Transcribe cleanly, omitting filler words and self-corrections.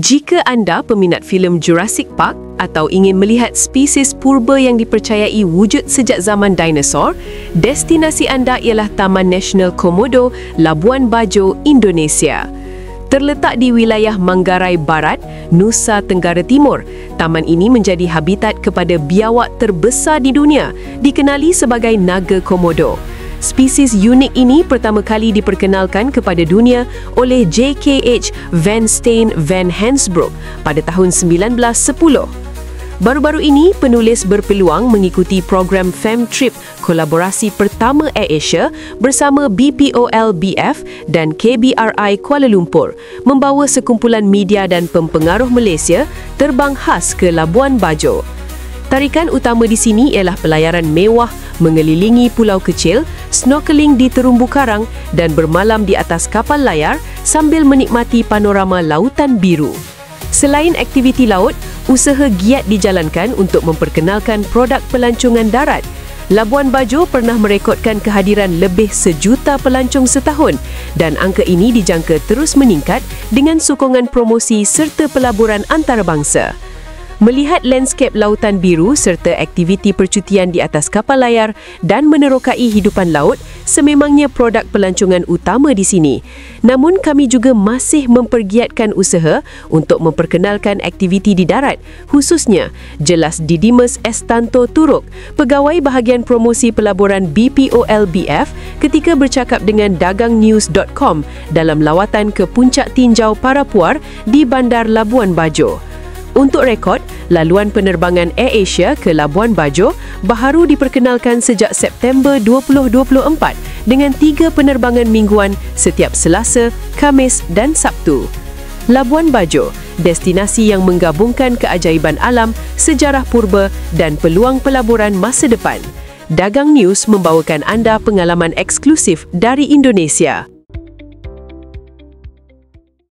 Jika anda peminat filem Jurassic Park atau ingin melihat spesies purba yang dipercayai wujud sejak zaman dinosaur, destinasi anda ialah Taman Nasional Komodo, Labuan Bajo, Indonesia. Terletak di wilayah Manggarai Barat, Nusa Tenggara Timur, taman ini menjadi habitat kepada biawak terbesar di dunia, dikenali sebagai naga komodo. Spesies unik ini pertama kali diperkenalkan kepada dunia oleh J.K.H. Van Steen van Hansbroek pada tahun 1910. Baru-baru ini, penulis berpeluang mengikuti program FemTrip, kolaborasi pertama AirAsia bersama BPOL-BF dan KBRI Kuala Lumpur, membawa sekumpulan media dan pempengaruh Malaysia terbang khas ke Labuan Bajo. Tarikan utama di sini ialah pelayaran mewah mengelilingi pulau kecil, snorkeling di terumbu karang dan bermalam di atas kapal layar sambil menikmati panorama lautan biru. Selain aktiviti laut, usaha giat dijalankan untuk memperkenalkan produk pelancongan darat. Labuan Bajo pernah merekodkan kehadiran lebih 1 juta pelancong setahun dan angka ini dijangka terus meningkat dengan sokongan promosi serta pelaburan antarabangsa. Melihat lanskap lautan biru serta aktiviti percutian di atas kapal layar dan menerokai hidupan laut sememangnya produk pelancongan utama di sini. Namun kami juga masih mempergiatkan usaha untuk memperkenalkan aktiviti di darat, khususnya, jelas Didimus Estanto Turuk, pegawai bahagian promosi pelaburan BPOL-BF ketika bercakap dengan dagangnews.com dalam lawatan ke Puncak Tinjau Parapuar di Bandar Labuan Bajo. Untuk rekod, laluan penerbangan AirAsia ke Labuan Bajo baharu diperkenalkan sejak September 2024 dengan 3 penerbangan mingguan setiap Selasa, Khamis dan Sabtu. Labuan Bajo, destinasi yang menggabungkan keajaiban alam, sejarah purba dan peluang pelaburan masa depan. Dagang News membawakan anda pengalaman eksklusif dari Indonesia.